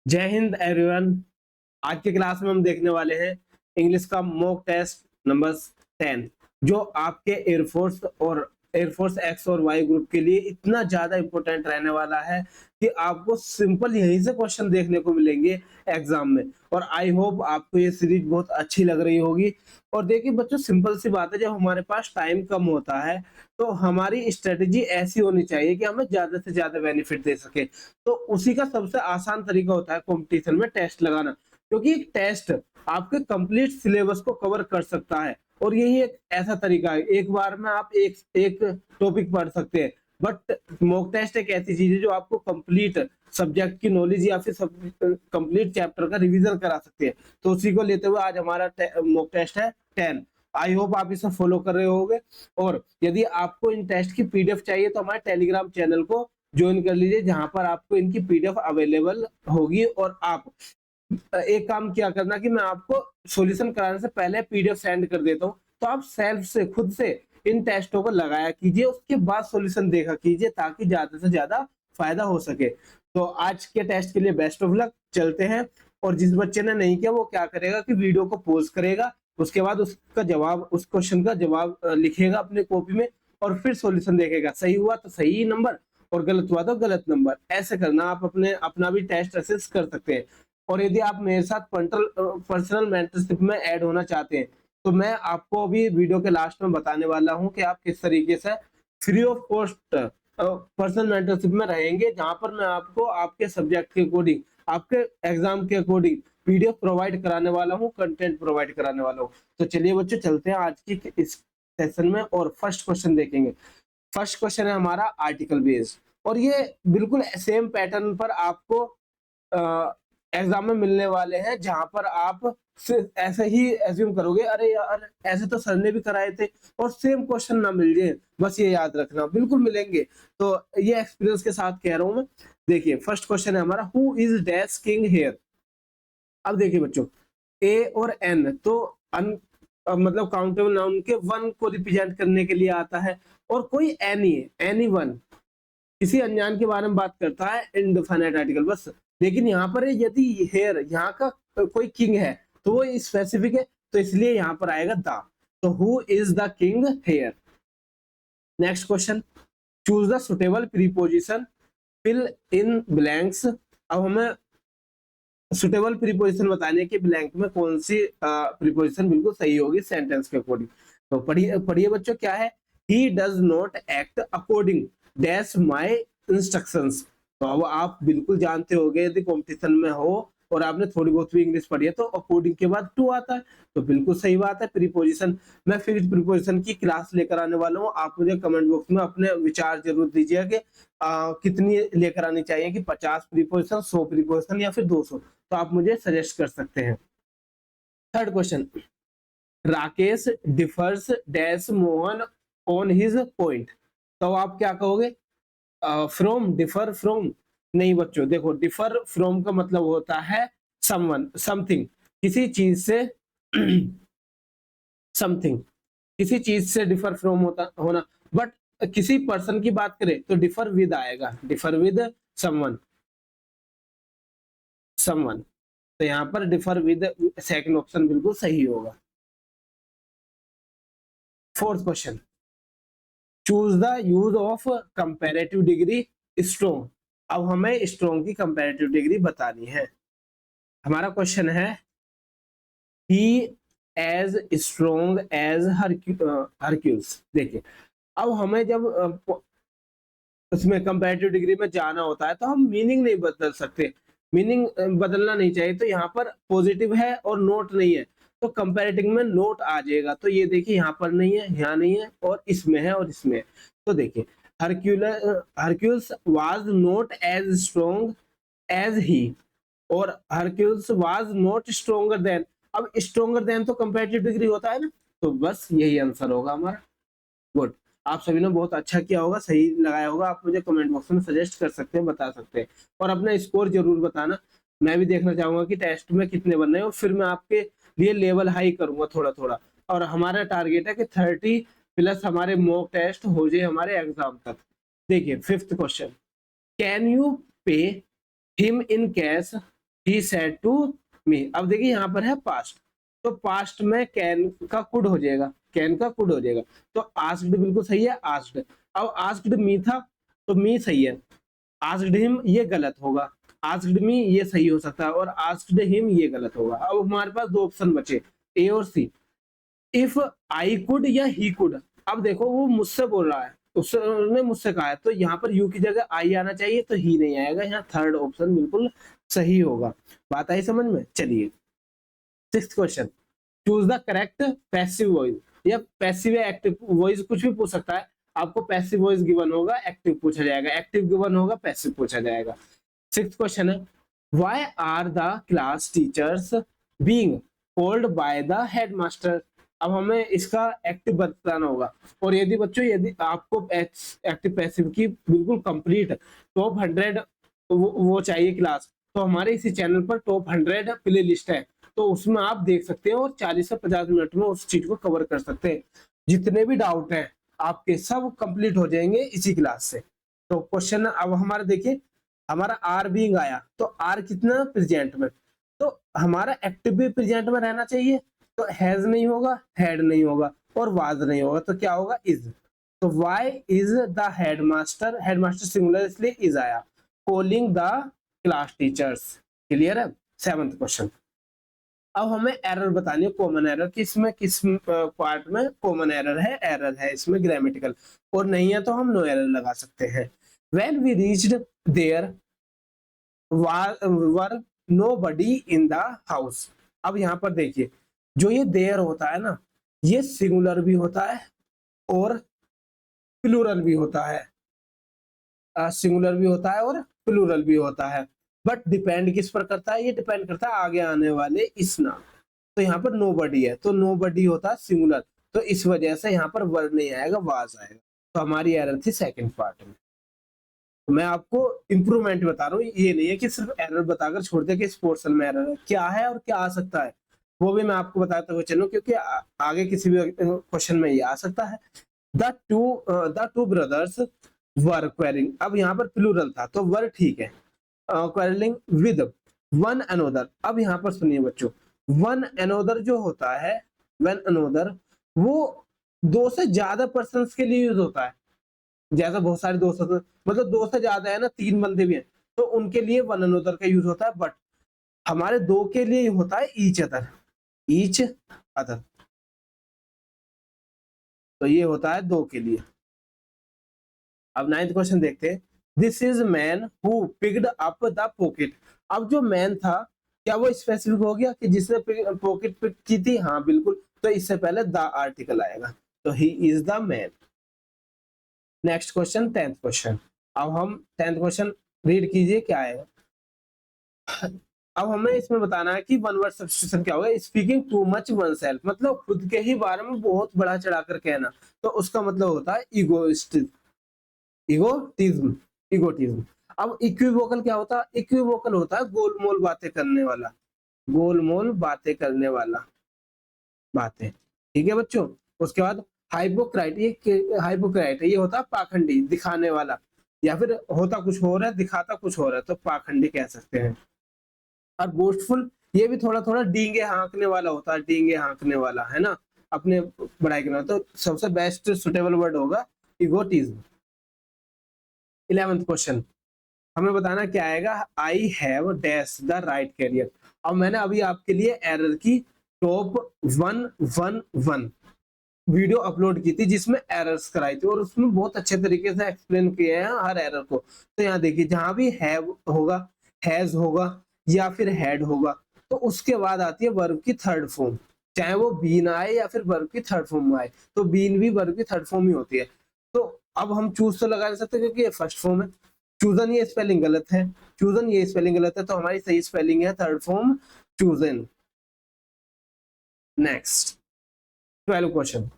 जय हिंद एवरीवन। आज की क्लास में हम देखने वाले हैं इंग्लिश का मॉक टेस्ट नंबर 10, जो आपके एयरफोर्स और एयरफोर्स एक्स और वाई ग्रुप के लिए इतना ज्यादा इंपॉर्टेंट रहने वाला है कि आपको सिंपल यहीं से क्वेश्चन देखने को मिलेंगे एग्जाम में। और आई होप आपको ये सीरीज बहुत अच्छी लग रही होगी। और देखिए बच्चों, सिंपल सी बात है, जब हमारे पास टाइम कम होता है तो हमारी स्ट्रेटेजी ऐसी होनी चाहिए कि हमें ज्यादा से ज्यादा बेनिफिट दे सके। तो उसी का सबसे आसान तरीका होता है कंपटीशन में टेस्ट लगाना, क्योंकि टेस्ट आपके कंप्लीट सिलेबस को कवर कर सकता है। और यही एक ऐसा तरीका है, एक बार में आप एक एक टॉपिक पढ़ सकते हैं। बट मॉक टेस्ट एक ऐसी चीज है जो आपको कंप्लीट सब्जेक्ट की नॉलेज या फिर कंप्लीट चैप्टर का रिवीजन करा सकते हैं। तो उसी को लेते हुए आज हमारा मॉक टेस्ट है 10। आई होप आप इसे फॉलो कर रहे होंगे। और यदि आपको इन टेस्ट की पीडीएफ चाहिए तो हमारे टेलीग्राम चैनल को ज्वाइन कर लीजिए, जहां पर आपको इनकी पीडीएफ अवेलेबल होगी। और आप एक काम क्या करना कि मैं आपको सॉल्यूशन कराने से पहले पीडीएफ सेंड कर देता हूँ, तो आप सेल्फ से खुद से इन टेस्टों को लगाया कीजिए, उसके बाद सॉल्यूशन देखा कीजिए, ताकि ज्यादा से ज्यादा फायदा हो सके। तो आज के टेस्ट के लिए बेस्ट ऑफ लक, चलते हैं। और जिस बच्चे ने नहीं किया वो क्या करेगा कि वीडियो को पॉज करेगा, उसके बाद उसका जवाब, उस क्वेश्चन का जवाब लिखेगा अपने कॉपी में, और फिर सॉल्यूशन देखेगा। सही हुआ तो सही नंबर, और गलत हुआ तो गलत नंबर। ऐसे करना, आप अपने अपना भी टेस्ट असेस कर सकते हैं। और यदि आप मेरे साथ पर्सनल मेंटरशिप में ऐड होना चाहते हैं तो मैं आपको अभी वीडियो के लास्ट में बताने वाला हूं कि आप किस तरीके से free of cost personal mentorship में रहेंगे, जहां पर मैं आपको आपके सब्जेक्ट के अकॉर्डिंग, आपके एग्जाम के अकॉर्डिंग पीडीएफ प्रोवाइड कराने वाला हूं, कंटेंट प्रोवाइड कराने वाला हूं। तो चलिए बच्चों, चलते हैं आज की इस सेशन में और फर्स्ट क्वेश्चन देखेंगे। फर्स्ट क्वेश्चन है हमारा आर्टिकल बेस्ड, और ये बिल्कुल सेम पैटर्न पर आपको एग्जाम में मिलने वाले हैं, जहां पर आप सिर्फ ऐसे ही एज्यूम करोगे, अरे यार ऐसे तो सर ने भी कराए थे, और सेम क्वेश्चन ना मिल जाए, बस ये याद रखना, बिल्कुल मिलेंगे। तो ये एक्सपीरियंस के साथ कह रहा हूं मैं। देखिए फर्स्ट क्वेश्चन है हमारा, who is dash king here. अब देखिए बच्चों, ए और एन तो मतलब काउंटेबल नाउन के वन को रिप्रेजेंट करने के लिए आता है, और कोई एनी है, एनी वन किसी अनजान के बारे में बात करता है, इनडेफिनेट आर्टिकल बस। लेकिन यहाँ पर यदि हेयर यहाँ का कोई किंग है तो वो स्पेसिफिक है, तो इसलिए यहाँ पर आएगा द। तो who is the king here. Next question, choose the suitable preposition, fill in blanks. अब हमें सुटेबल प्रीपोजिशन बताने के ब्लैंक में कौन सी प्रीपोजिशन बिल्कुल सही होगी सेंटेंस के अकॉर्डिंग। तो पढ़िए पढ़िए बच्चों, क्या है, he does not act according dash my instructions. तो अब आप बिल्कुल जानते होंगे, यदि कॉम्पिटिशन में हो और आपने थोड़ी बहुत भी इंग्लिश पढ़ी है तो अकॉर्डिंग के बाद टू आता है, तो बिल्कुल सही बात है प्रीपोजिशन। मैं फिर इस प्रीपोजिशन की क्लास लेकर आने वाला हूँ, आप मुझे कमेंट बॉक्स में अपने विचार जरूर दीजिए कि कितनी लेकर आनी चाहिए, कि 50 प्रीपोजिशन, 100 प्रीपोजिशन, या फिर 200। तो आप मुझे सजेस्ट कर सकते हैं। Third question, Rakesh differs dash Mohan on his point. तो आप क्या कहोगे, फ्रॉम, डिफर फ्रॉम। नहीं बच्चों, देखो डिफर फ्रॉम का मतलब होता है समवन, समथिंग, किसी चीज से समथिंग, किसी चीज से डिफर फ्रॉम होता होना। बट किसी पर्सन की बात करें तो डिफर विद आएगा, डिफर विद समवन, समवन। तो यहाँ पर डिफर विद सेकंड ऑप्शन बिल्कुल सही होगा। Fourth question, choose the use of comparative degree strong. अब हमें स्ट्रॉन्ग की कंपैरेटिव डिग्री बतानी है। हमारा क्वेश्चन है, ही एज स्ट्रॉन्ग एज हरक्यूल्स। देखिए, अब हमें जब उसमें कंपैरेटिव डिग्री में जाना होता है तो हम मीनिंग नहीं बदल सकते, मीनिंग बदलना नहीं चाहिए। तो यहाँ पर पॉजिटिव है और नोट नहीं है, तो कंपैरेटिव में नोट आ जाएगा। तो ये देखिए, यहाँ पर नहीं है, यहाँ नहीं है, और इसमें है और इसमें है। तो देखिए, Hercules was not as strong as he, और Hercules was not stronger than. अब स्ट्रोंगर देन तो कंपैरेटिव डिग्री होता है ना, तो बस यही आंसर होगा हमारा। गुड, आप सभी ने बहुत अच्छा किया होगा, सही लगाया होगा। आप मुझे कमेंट बॉक्स में सजेस्ट कर सकते हैं, बता सकते हैं, और अपना स्कोर जरूर बताना। मैं भी देखना चाहूंगा कि टेस्ट में कितने बनने हैं, और फिर मैं आपके लिए लेवल हाई करूंगा थोड़ा थोड़ा। और हमारा टारगेट है कि 30 प्लस हमारे मॉक टेस्ट हो जाए हमारे एग्जाम तक। देखिए fifth question, can you pay him in cash. He said to me. अब देखिए यहाँ पर है पास्ट, तो पास्ट में कैन का कुड हो जाएगा, कैन का कुड हो जाएगा। तो आस्क्ड बिल्कुल सही है, आस्क्ड। अब आस्क्ड मी था तो मी सही है, आस्क्ड हिम ये गलत होगा, आस्क्ड मी ये सही हो सकता है, और आस्क्ड हिम ये गलत होगा। अब हमारे पास दो ऑप्शन बचे, ए और सी। इफ आई कुड या ही कुड, अब देखो वो मुझसे बोल रहा है, उसने मुझसे कहा है, तो यहाँ पर यू की जगह आई आना चाहिए, तो ही नहीं आएगा, यहाँ थर्ड ऑप्शन बिल्कुल सही होगा। बात आई समझ में? चलिए sixth question, choose the correct passive voice, या पैसिव या एक्टिव वॉइस कुछ भी पूछ सकता है। आपको पैसिव वॉइस गिवन होगा, एक्टिव पूछा जाएगा, एक्टिव गिवन होगा, पैसिव पूछा जाएगा। सिक्स्थ क्वेश्चन है, why are the class teachers being called by the headmaster. अब हमें इसका एक्टिव बताना होगा, और यदि बच्चों यदि आपको एक्टिव पैसिव की बिल्कुल कंप्लीट टॉप 100 वो चाहिए क्लास, तो हमारे इसी चैनल पर टॉप 100 प्ले लिस्ट है, तो उसमें आप देख सकते हैं और 40 से 50 मिनट में उस चीज को कवर कर सकते हैं। जितने भी डाउट हैं आपके सब कंप्लीट हो जाएंगे इसी क्लास से। तो क्वेश्चन अब हमारा देखिए, हमारा आर बीइंग आया, तो आर कितना प्रेजेंट में, तो हमारा एक्टिव भी प्रेजेंट में रहना चाहिए, तो हैज नहीं होगा, हैड नहीं होगा, और वाज नहीं होगा, तो क्या होगा? इज। तो why is the headmaster, headmaster singular इसलिए इज आया, calling the class teachers. Clear है? सेवंथ क्वेश्चन, अब हमें एरर बतानी है, कॉमन एरर, किसमें किस पार्ट में कॉमन एरर है इसमें ग्रामेटिकल, और नहीं है तो हम नो एरर लगा सकते हैं। When we reached there were nobody in the house. अब यहाँ पर देखिए, जो ये देयर होता है ना, ये सिंगुलर भी होता है और प्लूरल भी होता है, सिंगुलर भी होता है और प्लूरल भी होता है, बट डिपेंड किस पर करता है? ये डिपेंड करता है आगे आने वाले इस नाम। तो यहाँ पर नोबडी है, तो नोबडी होता है सिंगुलर, तो इस वजह से यहाँ पर वर्ड नहीं आएगा, वाज आएगा। तो हमारी एरर थी सेकंड पार्ट में। तो मैं आपको इंप्रूवमेंट बता रहा हूँ, ये नहीं है कि सिर्फ एरर बताकर छोड़ दे कि इस पोर्शन में एरर है, क्या है और क्या आ सकता है वो भी मैं आपको बताता हुआ चलूं, क्योंकि आगे किसी भी क्वेश्चन में ये आ सकता है। The two brothers were quarrying, अब यहाँ पर प्लूरल था तो वर ठीक है, क्वेरलिंग विद वन अनोदर। अब यहाँ पर सुनिए बच्चों, वन अनोदर जो होता है, वन अनोदर, वो दो से ज्यादा पर्सन्स के लिए यूज होता है। जैसा बहुत सारे दोस्त होते हैं, मतलब दो से ज्यादा है ना, 3 बंदे भी हैं, तो उनके लिए वन अनोदर का यूज होता है, बट हमारे दो के लिए होता है ईच अदर, ईच अदर, तो ये होता है दो के लिए। अब 9th क्वेश्चन देखते हैं, this is man who picked up the pocket. अब जो मैन था, क्या वो स्पेसिफिक हो गया कि जिसने पॉकेट पिक की थी? हाँ बिल्कुल, तो इससे पहले द आर्टिकल आएगा, तो he is the man. Next question 10th question, अब हम 10th क्वेश्चन रीड कीजिए क्या आएगा। अब हमें इसमें बताना है कि वन वर्ड सब्स्टिट्यूशन क्या होगा। Speaking too much one self, मतलब खुद के ही बारे में बहुत बड़ा चढ़ाकर कहना, तो उसका मतलब होता है ईगोइस्टिक, इगोटिज्म, इगोटिज्म। अब इक्विवोकल क्या होता है? इक्विवोकल होता है गोलमोल बातें करने वाला, गोलमोल बातें करने वाला, बातें। ठीक है बच्चों। उसके बाद हाइपोक्राइट, ये हाइपोक्राइट ये होता है पाखंडी, दिखाने वाला, या फिर होता कुछ और है दिखाता कुछ और है, तो पाखंडी कह सकते हैं। और बोस्टफुल, ये भी थोड़ा थोड़ा डींगे हाँकने वाला होता है, डींगे हाँकने वाला, है ना, अपने बड़ाई करना। तो सबसे बेस्ट सुटेबल वर्ड होगा इगोटिज्म। 11th क्वेश्चन, हमें बताना क्या आएगा। I have dash the right career. अब मैंने अभी आपके लिए एरर की टॉप 111 वीडियो अपलोड की थी, जिसमें एरर्स कराई थी, और उसमें बहुत अच्छे तरीके से एक्सप्लेन किए हैं हर एरर को। तो यहाँ देखिए, जहां भी हैव होगा, हैज होगा, या फिर हैड होगा, तो उसके बाद आती है वर्ब की थर्ड फॉर्म, चाहे वो बीन आए या फिर वर्ब की थर्ड फॉर्म में आए, तो बीन भी वर्ब की थर्ड फॉर्म ही होती है। तो अब हम चूज तो लगा नहीं सकते क्योंकि ये फर्स्ट फॉर्म है। चूजन ये स्पेलिंग गलत है, चूजन ये स्पेलिंग गलत है, तो हमारी सही स्पेलिंग है third form chosen. Next 12 question,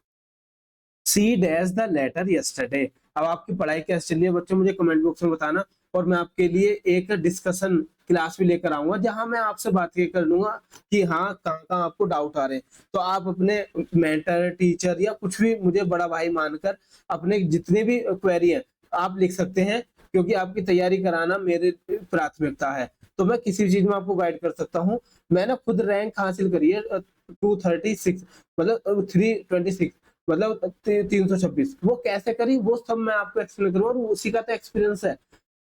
see dash the letter yesterday. अब आपकी पढ़ाई कैसे चली है बच्चों, मुझे कमेंट बॉक्स में बताना, और मैं आपके लिए एक डिस्कशन क्लास भी लेकर आऊंगा, जहां मैं आपसे बात कर लूंगा कि हाँ कहाँ कहाँ आपको डाउट आ रहे हैं। तो आप अपने मेंटर, टीचर या कुछ भी मुझे बड़ा भाई मानकर अपने जितने भी क्वेरी है आप लिख सकते हैं, क्योंकि आपकी तैयारी कराना मेरी प्राथमिकता है। तो मैं किसी चीज में आपको गाइड कर सकता हूँ। मैंने खुद रैंक हासिल करी है 236, मतलब 326, मतलब 326। वो कैसे करी वो सब मैं आपको एक्सप्लेन करूंगा, और उसी का तो एक्सपीरियंस है।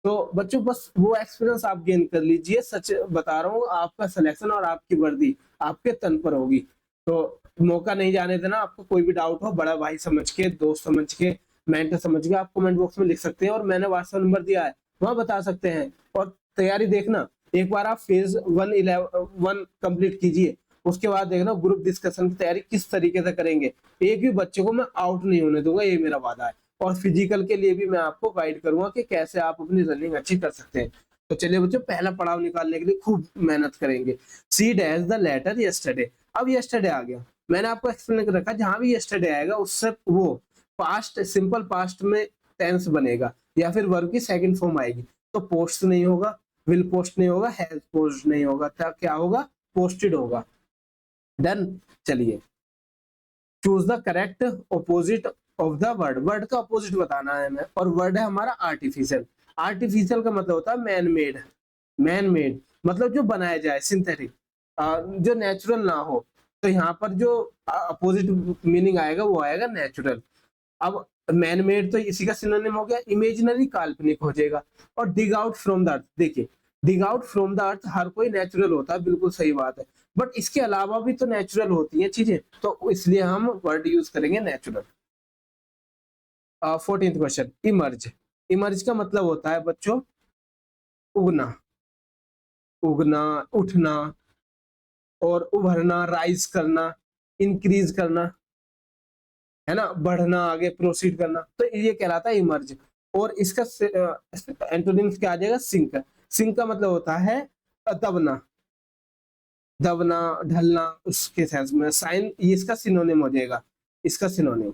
तो बच्चों बस वो एक्सपीरियंस आप गेन कर लीजिए, सच बता रहा हूँ, आपका सिलेक्शन और आपकी वर्दी आपके तन पर होगी। तो मौका नहीं जाने देना। आपको कोई भी डाउट हो, बड़ा भाई समझ के, दोस्त समझ के, मेंटर समझ के, आप कमेंट बॉक्स में लिख सकते हैं, और मैंने व्हाट्सएप नंबर दिया है, वहां बता सकते हैं। और तैयारी देखना, एक बार आप फेज 1 कंप्लीट कीजिए, उसके बाद देखना ग्रुप डिस्कशन की तैयारी किस तरीके से करेंगे। एक भी बच्चे को मैं आउट नहीं होने दूंगा, ये मेरा वादा है। और फिजिकल के लिए भी मैं आपको गाइड करूंगा कि कैसे आप अपनी रनिंग अच्छी कर सकते हैं। तो चलिए बच्चों, पहला पड़ाव निकालने के लिए खूब मेहनत करेंगे। See dash the letter yesterday. अब यस्टरडे आ गया, मैंने आपको एक्सप्लेन कर रखा, जहां भी यस्टरडे आएगा उससे वो पास्ट, सिंपल पास्ट में टेंस बनेगा, या फिर वर्ब की सेकंड फॉर्म आएगी। तो पोस्ट नहीं होगा, विल पोस्ट नहीं होगा, हैज पोस्ट नहीं होगा, तो क्या होगा, पोस्टेड होगा। डन। चलिए, choose the correct opposite of the word. Word का अपोजिट बताना है हमें, और वर्ड है हमारा आर्टिफिशियल। आर्टिफिशियल का मतलब होता है मैन मेड। मैन मेड मतलब जो बनाया जाए, सिंथेटिक, जो नेचुरल ना हो। तो यहाँ पर जो अपोजिट मीनिंग आएगा वो आएगा नेचुरल। अब मैन मेड तो इसी का सिनोनिम हो गया, इमेजिनरी काल्पनिक हो जाएगा। और dig out from the earth, देखिए dig out from the earth हर कोई नेचुरल होता है, बिल्कुल सही बात है, बट इसके अलावा भी तो नेचुरल होती हैं चीजें, तो इसलिए हम वर्ड यूज करेंगे natural. 14th question, emerge. Emerge का मतलब होता है बच्चों उगना, उगना, उठना, और उभरना, राइज करना, इंक्रीज करना, है ना, बढ़ना, आगे प्रोसीड करना, तो ये कहलाता है इमर्ज। और इसका एंटोनिम्स क्या आ जाएगा, सिंक। सिंक का मतलब होता है दबना, दबना, ढलना, उसके सेंस में साइन, ये इसका सिनोनिम हो जाएगा, इसका सिनोनिम।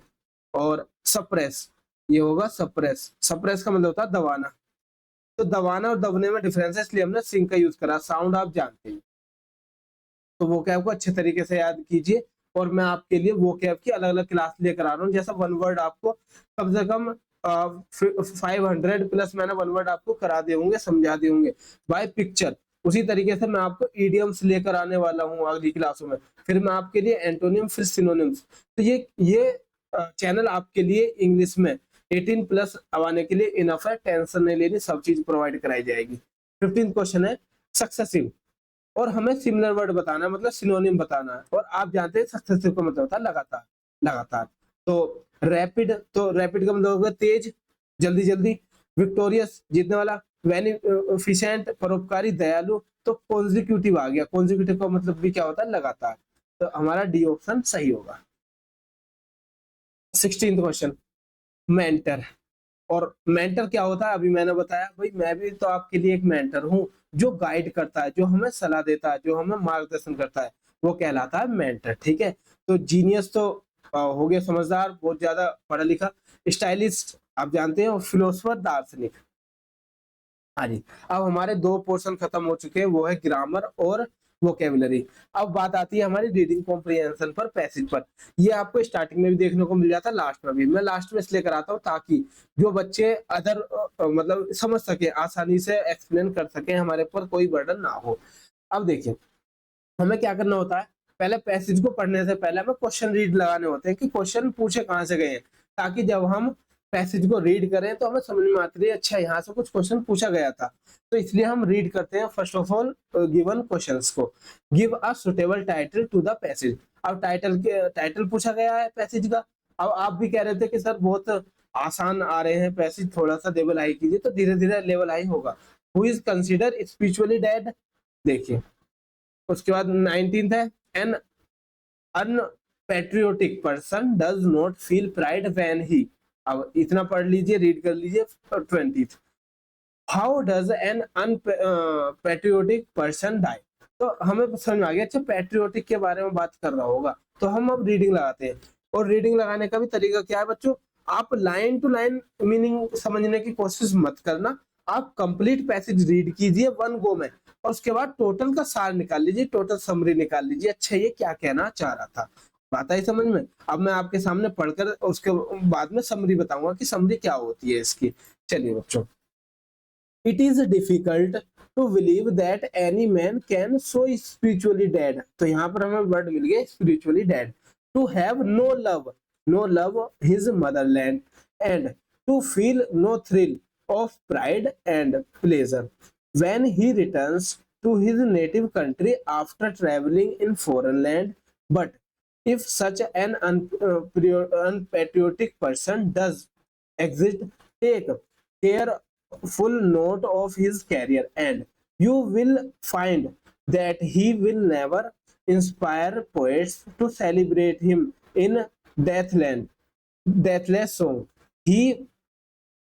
और सप्रेस, ये होगा सप्रेस। सप्रेस का मतलब होता है दबाना। तो दबाना और दबने में डिफरेंस है, इसलिए हमने सिंक का यूज करा। साउंड आप जानते हैं, तो वो कैब को अच्छे तरीके से याद कीजिए। और मैं आपके लिए वो कैब की अलग अलग क्लास लेकर आ रहा हूँ, जैसा वन वर्ड आपको कम से कम 500 प्लस मैंने वन वर्ड आपको करा दे होंगे, समझा दे होंगे बाय पिक्चर। उसी तरीके से मैं आपको ईडियम्स लेकर आने वाला हूँ अगली क्लासों में। फिर मैं आपके लिए एंटोनिम, फिर सिनोनिम्स। तो ये चैनल आपके लिए इंग्लिश में 18 प्लस आने के लिए इनफ है, टेंशन नहीं लेनी, सब चीज प्रोवाइड कराई जाएगी। 15th क्वेश्चन है सक्सेसिव, और हमें सिमिलर वर्ड बताना है, मतलब सिनोनिम बताना है। और आप जानते हैं सक्सेसिव का मतलब होता है लगातार, लगातार। तो रैपिड, तो रैपिड का मतलब होगा तेज, जल्दी जल्दी। विक्टोरियस, जीतने वाला। बेनिफिशिएंट, परोपकारी, दयालु। तो कॉन्जिक्यूटिव आ गया, कॉन्जिक्यूटिव का मतलब भी क्या होता है, लगातार। तो हमारा डी ऑप्शन सही होगा। 16th question, mentor. और मेंटर क्या होता है, अभी मैंने बताया भाई, मैं भी तो आपके लिए एक मेंटर हूँ, जो गाइड करता है, जो हमें सलाह देता है, जो हमें मार्गदर्शन करता है, वो कहलाता है मेंटर। ठीक है। तो जीनियस तो हो गया समझदार, बहुत ज्यादा पढ़ा लिखा। स्टाइलिस्ट आप जानते हैं, और फिलोसफर, दार्शनिक। हाँ जी। अब हमारे दो पोर्शन खत्म हो चुके हैं, वो है ग्रामर और वोकेबुलरी। अब बात आती है हमारी रीडिंग कॉम्प्रिहेंशन पर, पैसेज पर। ये आपको स्टार्टिंग में भी देखने को मिल जाता है, लास्ट में भी। मैं लास्ट में इसलिए कराता हूँ ताकि जो बच्चे अदर मतलब समझ सके, आसानी से एक्सप्लेन कर सके, हमारे ऊपर कोई बर्डन ना हो। अब देखिए, हमें क्या करना होता है, पहले पैसेज को पढ़ने से पहले हमें क्वेश्चन रीड लगाने होते हैं कि क्वेश्चन पूछे कहाँ से गए हैं, ताकि जब हम पैसेज को रीड करें तो हमें समझ में आती है, अच्छा यहाँ से कुछ क्वेश्चन पूछा गया था। तो इसलिए हम रीड करते हैं first of all given questions को। Give a suitable title to the passage. अब टाइटल पूछा गया है पैसेज का। अब आप भी कह रहे थे कि सर बहुत आसान आ रहे हैं पैसेज, थोड़ा सा लेवल हाई कीजिए, तो धीरे धीरे लेवल हाई होगा। Who is consider spiritually dead, देखिए। उसके बाद 19th है, an unpatriotic person does not feel pride when he. अब इतना पढ़ लीजिए, रीड कर लीजिए। 20th, how does an unpatriotic person die. तो हमें समझ में आ गया, अच्छा पैट्रियोटिक के बारे में बात कर रहा होगा, तो हम अब रीडिंग लगाते हैं। और रीडिंग लगाने का भी तरीका क्या है बच्चों, आप लाइन टू लाइन मीनिंग समझने की कोशिश मत करना, आप कंप्लीट पैसेज रीड कीजिए वन गो में, और उसके बाद टोटल का सार निकाल लीजिए, टोटल समरी निकाल लीजिए, अच्छा ये क्या कहना चाह रहा था। बात आई समझ में। अब मैं आपके सामने पढ़कर उसके बाद में समरी बताऊंगा कि समरी क्या होती है इसकी। चलिए बच्चों, it is difficult to believe that any man can so spiritually dead, तो यहाँ पर हमें वर्ड मिल गया spiritually dead. To have no love his motherland and to feel no thrill of pride and pleasure when he returns to his native country after traveling in foreign land. But if such an unpatriotic person does exist, take careful note of his career, and you will find that he will never inspire poets to celebrate him in deathless song. He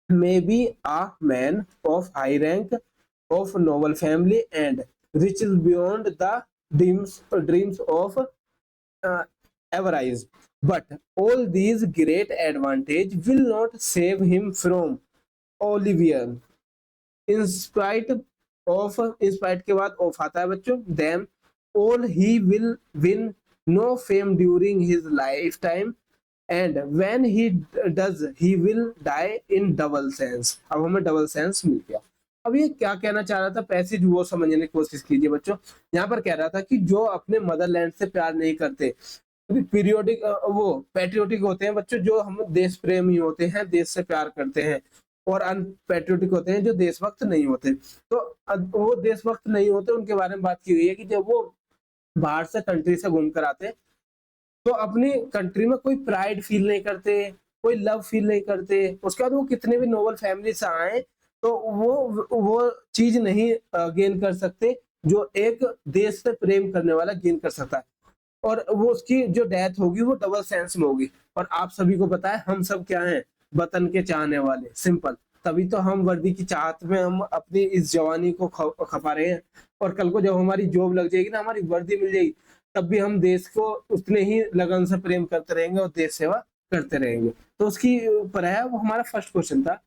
may be a man of high rank, of noble family, and riches beyond the dreams of avarice. But all these great advantage will not save him from oblivion. In spite के बाद of आता है बच्चों, them all he will win no fame during his lifetime, and when he does he will die in double sense. अब हमें double sense मिल गया। अब ये क्या कहना चाह रहा था पैसेज वो समझने की कोशिश कीजिए बच्चों। यहाँ पर कह रहा था कि जो अपने मदरलैंड से प्यार नहीं करते, पीरियोडिक वो पैट्रियोटिक होते हैं बच्चों, जो हम देश प्रेमी होते हैं, देश से प्यार करते हैं, और अनपैट्रियोटिक होते हैं जो देशभक्त नहीं होते। तो वो देशभक्त नहीं होते उनके बारे में बात की गई है कि जब वो बाहर से कंट्री से घूम कर आते तो अपनी कंट्री में कोई प्राइड फील नहीं करते, कोई लव फील नहीं करते। उसके बाद वो कितने भी नोबल फैमिली से आए तो वो चीज नहीं गेन कर सकते जो एक देश से प्रेम करने वाला गेन कर सकता है, और वो उसकी जो डेथ होगी वो डबल सेंस में होगी। और आप सभी को पता है हम सब क्या हैं, वतन के चाहने वाले, सिंपल। तभी तो हम वर्दी की चाहत में हम अपनी इस जवानी को खपा रहे हैं, और कल को जब हमारी जॉब लग जाएगी ना, हमारी वर्दी मिल जाएगी, तब भी हम देश को उतने ही लगन से प्रेम करते रहेंगे और देश सेवा करते रहेंगे। तो उसकी ऊपर है, वो हमारा फर्स्ट क्वेश्चन था,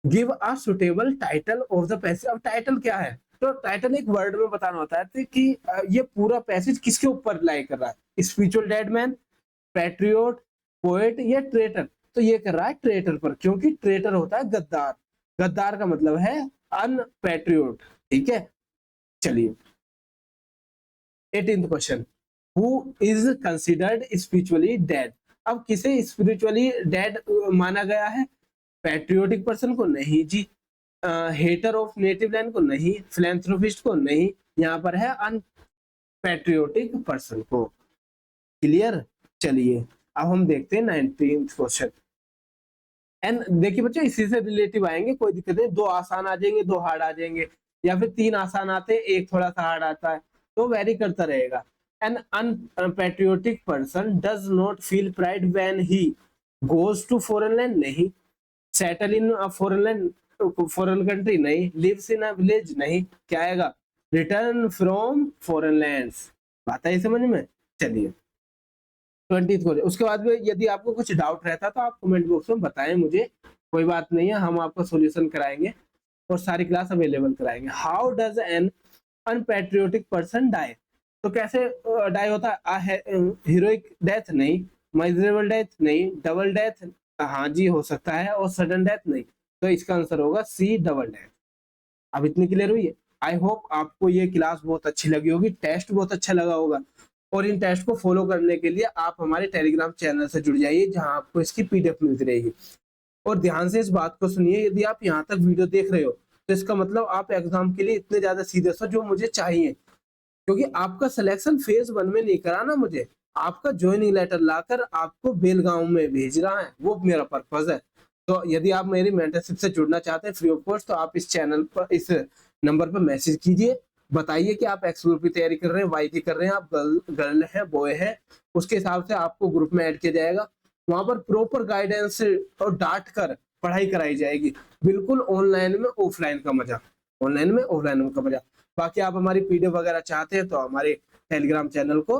give a suitable title of the passage. अब टाइटल क्या है, तो टाइटल एक वर्ड में बताना होता है कि ये पूरा पैसेज किसके ऊपर लाई कर रहा है, spiritual dead man, patriot, poet या ट्रेटर। तो ये कर रहा है ट्रेटर पर, क्योंकि ट्रेटर होता है गद्दार, गद्दार का मतलब है अनपैट्रियोट, ठीक है। चलिए 18th question, who is considered spiritually dead. अब किसे स्पिरिचुअली डेड माना गया है, पैट्रियोटिक पर्सन को नहीं जी, हेटर ऑफ नेटिव लैंड को नहीं, फिलैंथ्रोपिस्ट को नहीं, यहाँ पर है अनपैट्रियोटिक पर्सन को। क्लियर। चलिए अब हम देखते हैं 19th क्वेश्चन। एंड देखिए बच्चों इसी से रिलेटिव आएंगे, कोई दिक्कत नहीं, 2 आसान आ जाएंगे, 2 हार्ड आ जाएंगे, या फिर 3 आसान आते हैं, 1 थोड़ा सा हार्ड आता है, तो वेरी करता रहेगा। An unpatriotic person does not feel pride when he goes to foreign land, नहीं, settle in foreign land, foreign country, नहीं, लिव्स इन अ विलेज, नहीं, क्या आएगा, रिटर्न फ्रॉम फॉरेन लैंड्स। बात है समझ में। चलिए 20th क्वेश्चन। उसके बाद में यदि आपको कुछ डाउट रहता तो आप कमेंट बॉक्स में बताएं मुझे, कोई बात नहीं है, हम आपको सॉल्यूशन कराएंगे और सारी क्लास अवेलेबल कराएंगे। How does an unpatriotic person die, तो कैसे डाई होता है, हीरोइक डेथ नहीं, मिजरेबल डेथ नहीं, डबल डेथ हाँ जी हो सकता है, और सडन डेथ नहीं, तो इसका आंसर होगा सी, डबल डेथ। अब इतनी क्लियर हुई है। आई होप आपको ये क्लास बहुत अच्छी लगी होगी, टेस्ट बहुत अच्छा लगा होगा, और इन टेस्ट को फॉलो करने के लिए आप हमारे टेलीग्राम चैनल से जुड़ जाइए, जहां आपको इसकी पीडीएफ मिलती रहेगी। और ध्यान से इस बात को सुनिए, यदि आप यहाँ तक वीडियो देख रहे हो तो इसका मतलब आप एग्जाम के लिए इतने ज्यादा सीरियस हो, जो मुझे चाहिए, क्योंकि आपका सिलेक्शन फेज 1 में नहीं कराना मुझे, आपका ज्वाइनिंग लेटर लाकर आपको बेलगांव में भेज रहा है, वो मेरा पर्पज है। तो यदि आप मेरी मेंटरशिप से जुड़ना चाहते हैं फ्री ऑफ कॉस्ट, तो आप इस चैनल पर, इस नंबर पर मैसेज कीजिए, बताइए कि आप एक्स ग्रुप की तैयारी कर रहे हैं, वाई की कर रहे हैं, आप गर्ल है, बॉय है, उसके हिसाब से आपको ग्रुप में ऐड किया जाएगा। वहां पर प्रॉपर गाइडेंस और डांट कर पढ़ाई कराई जाएगी, बिल्कुल ऑनलाइन में ऑफलाइन का मजा, ऑनलाइन में ऑफलाइन का मजा। बाकी आप हमारी पीडीएफ वगैरह चाहते हैं तो हमारे टेलीग्राम चैनल को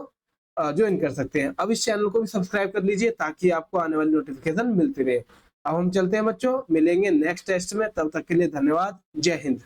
ज्वाइन कर सकते हैं। अब इस चैनल को भी सब्सक्राइब कर लीजिए ताकि आपको आने वाली नोटिफिकेशन मिलती रहे। अब हम चलते हैं बच्चों, मिलेंगे नेक्स्ट टेस्ट में, तब तक के लिए धन्यवाद, जय हिंद।